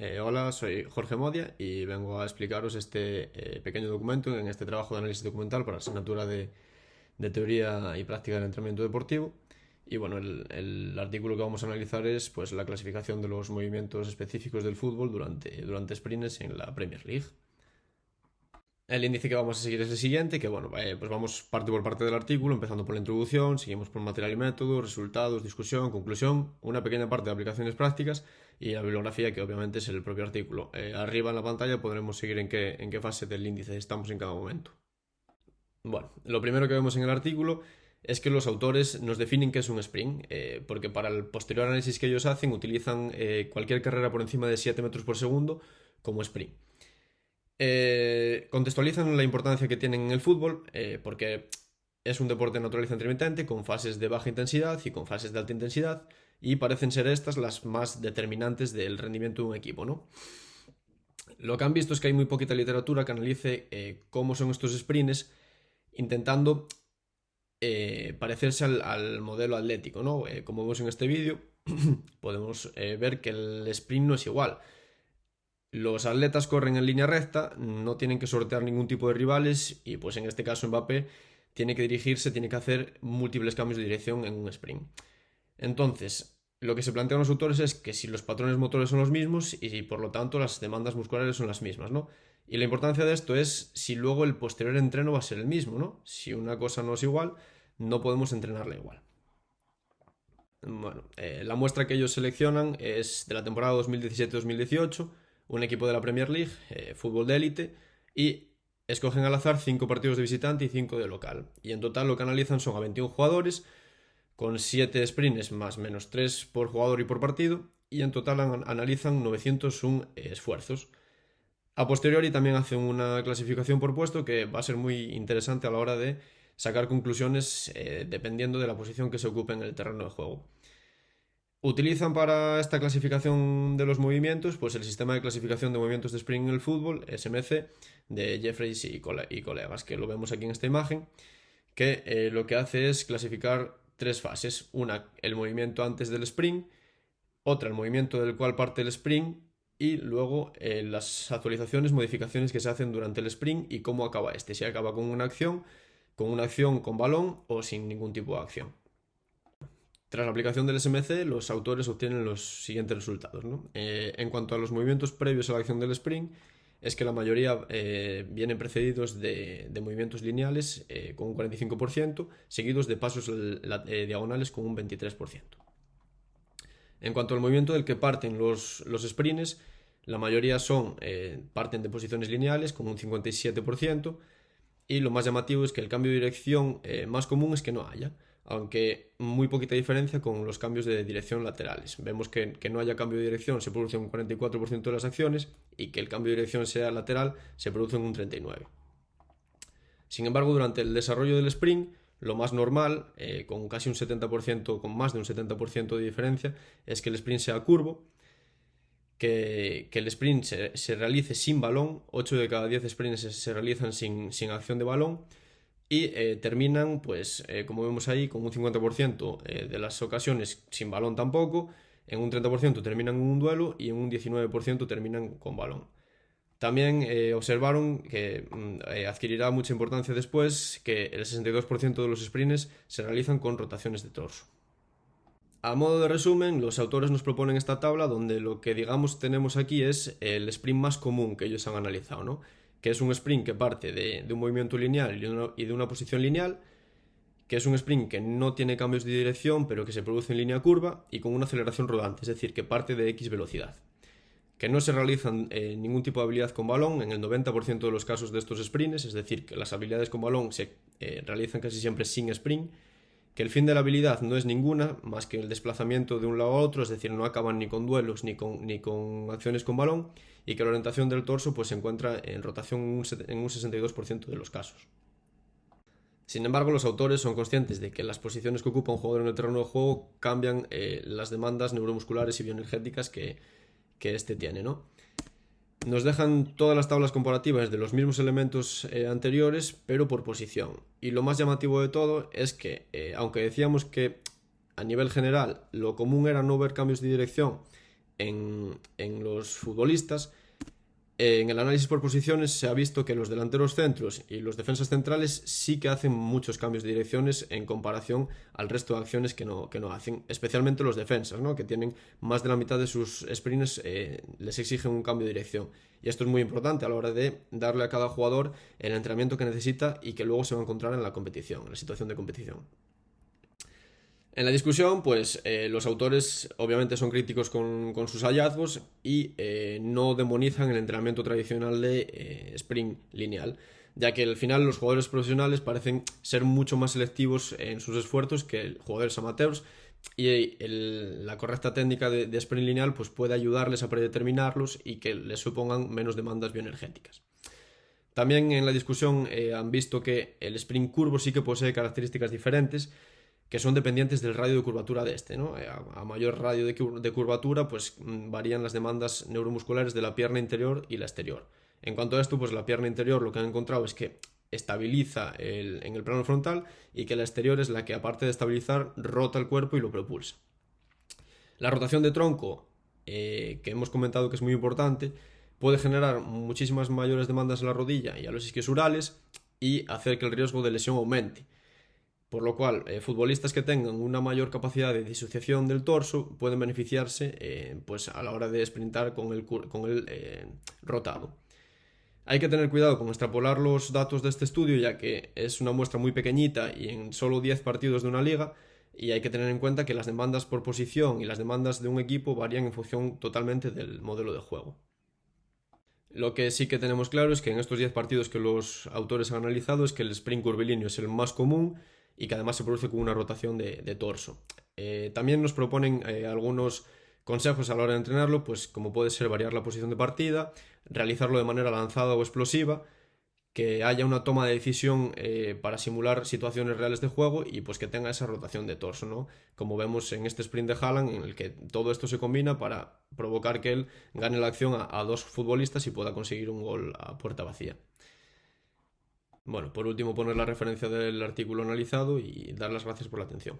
Hola, soy Jorge Modia y vengo a explicaros este pequeño documento en este trabajo de análisis documental para la asignatura de teoría y práctica del entrenamiento deportivo. Y bueno, el artículo que vamos a analizar es pues la clasificación de los movimientos específicos del fútbol durante sprints en la Premier League. El índice que vamos a seguir es el siguiente, que bueno, pues vamos parte por parte del artículo, empezando por la introducción, seguimos por material y método, resultados, discusión, conclusión, una pequeña parte de aplicaciones prácticas y la bibliografía, que obviamente es el propio artículo. Arriba en la pantalla podremos seguir en qué fase del índice estamos en cada momento. Bueno, lo primero que vemos en el artículo es que los autores nos definen qué es un sprint, porque para el posterior análisis que ellos hacen utilizan cualquier carrera por encima de 7 metros por segundo como sprint. Contextualizan la importancia que tienen en el fútbol, porque es un deporte de naturaleza intermitente, con fases de baja intensidad y con fases de alta intensidad, y parecen ser estas las más determinantes del rendimiento de un equipo, ¿no? Lo que han visto es que hay muy poquita literatura que analice cómo son estos sprints, intentando parecerse al modelo atlético, ¿no? Como vemos en este vídeo, podemos ver que el sprint no es igual. Los atletas corren en línea recta, no tienen que sortear ningún tipo de rivales y pues en este caso Mbappé tiene que dirigirse, tiene que hacer múltiples cambios de dirección en un sprint. Entonces, lo que se plantean los autores es que si los patrones motores son los mismos y por lo tanto las demandas musculares son las mismas, ¿no? Y la importancia de esto es si luego el posterior entreno va a ser el mismo, ¿no? Si una cosa no es igual, no podemos entrenarla igual. Bueno, la muestra que ellos seleccionan es de la temporada 2017-2018, un equipo de la Premier League, fútbol de élite, y escogen al azar 5 partidos de visitante y 5 de local. Y en total lo que analizan son a 21 jugadores, con 7 sprints más menos 3 por jugador y por partido, y en total analizan 901 esfuerzos. A posteriori también hacen una clasificación por puesto que va a ser muy interesante a la hora de sacar conclusiones dependiendo de la posición que se ocupe en el terreno de juego. Utilizan para esta clasificación de los movimientos pues el sistema de clasificación de movimientos de sprint en el fútbol, SMC, de Jeffreys y colegas, que lo vemos aquí en esta imagen, que lo que hace es clasificar tres fases. Una, el movimiento antes del sprint; otra, el movimiento del cual parte el sprint; y luego las actualizaciones, modificaciones que se hacen durante el sprint y cómo acaba este, si acaba con una acción con balón o sin ningún tipo de acción. Tras la aplicación del SMC, los autores obtienen los siguientes resultados, ¿no? En cuanto a los movimientos previos a la acción del sprint, es que la mayoría vienen precedidos de movimientos lineales con un 45%, seguidos de pasos diagonales con un 23%. En cuanto al movimiento del que parten los sprints, la mayoría parten de posiciones lineales con un 57%, y lo más llamativo es que el cambio de dirección más común es que no haya, aunque muy poquita diferencia con los cambios de dirección laterales. Vemos que no haya cambio de dirección se produce en un 44% de las acciones, y que el cambio de dirección sea lateral se produce en un 39%. Sin embargo, durante el desarrollo del sprint, lo más normal, con casi un 70%, con más de un 70% de diferencia, es que el sprint sea curvo, que el sprint se realice sin balón. 8 de cada 10 sprints se realizan sin acción de balón, y terminan, pues como vemos ahí, con un 50% de las ocasiones sin balón tampoco, en un 30% terminan en un duelo y en un 19% terminan con balón. También observaron que adquirirá mucha importancia después que el 62% de los sprints se realizan con rotaciones de torso. A modo de resumen, los autores nos proponen esta tabla donde lo que digamos tenemos aquí es el sprint más común que ellos han analizado, ¿no? Que es un sprint que parte de un movimiento lineal y de una posición lineal, que es un sprint que no tiene cambios de dirección pero que se produce en línea curva y con una aceleración rodante, es decir, que parte de X velocidad. Que no se realizan ningún tipo de habilidad con balón en el 90% de los casos de estos sprints, es decir, que las habilidades con balón se realizan casi siempre sin sprint, que el fin de la habilidad no es ninguna más que el desplazamiento de un lado a otro, es decir, no acaban ni con duelos ni con acciones con balón, y que la orientación del torso pues, se encuentra en rotación en un 62% de los casos. Sin embargo, los autores son conscientes de que las posiciones que ocupa un jugador en el terreno de juego cambian las demandas neuromusculares y bioenergéticas que este tiene, ¿no? Nos dejan todas las tablas comparativas de los mismos elementos anteriores, pero por posición. Y lo más llamativo de todo es que, aunque decíamos que a nivel general lo común era no ver cambios de dirección en los futbolistas, en el análisis por posiciones se ha visto que los delanteros centros y los defensas centrales sí que hacen muchos cambios de direcciones en comparación al resto de acciones que no hacen, especialmente los defensas, ¿no? Que tienen más de la mitad de sus sprints, les exigen un cambio de dirección. Y esto es muy importante a la hora de darle a cada jugador el entrenamiento que necesita y que luego se va a encontrar en la competición, en la situación de competición. En la discusión, pues los autores obviamente son críticos con sus hallazgos y no demonizan el entrenamiento tradicional de sprint lineal, ya que al final los jugadores profesionales parecen ser mucho más selectivos en sus esfuerzos que jugadores amateurs, y la correcta técnica de sprint lineal pues puede ayudarles a predeterminarlos y que les supongan menos demandas bioenergéticas. También en la discusión han visto que el sprint curvo sí que posee características diferentes que son dependientes del radio de curvatura de este, ¿no? A mayor radio de curvatura, pues varían las demandas neuromusculares de la pierna interior y la exterior. En cuanto a esto, pues la pierna interior lo que han encontrado es que estabiliza en el plano frontal, y que la exterior es la que, aparte de estabilizar, rota el cuerpo y lo propulsa. La rotación de tronco, que hemos comentado que es muy importante, puede generar muchísimas mayores demandas en la rodilla y a los isquiosurales y hacer que el riesgo de lesión aumente. Por lo cual, futbolistas que tengan una mayor capacidad de disociación del torso pueden beneficiarse pues a la hora de sprintar con el rotado. Hay que tener cuidado con extrapolar los datos de este estudio, ya que es una muestra muy pequeñita y en solo 10 partidos de una liga, y hay que tener en cuenta que las demandas por posición y las demandas de un equipo varían en función totalmente del modelo de juego. Lo que sí que tenemos claro es que en estos 10 partidos que los autores han analizado es que el sprint curvilíneo es el más común y que además se produce con una rotación de torso. También nos proponen algunos consejos a la hora de entrenarlo, pues como puede ser variar la posición de partida, realizarlo de manera lanzada o explosiva, que haya una toma de decisión para simular situaciones reales de juego y pues que tenga esa rotación de torso, ¿no? Como vemos en este sprint de Haaland, en el que todo esto se combina para provocar que él gane la acción a dos futbolistas y pueda conseguir un gol a puerta vacía. Bueno, por último, poner la referencia del artículo analizado y dar las gracias por la atención.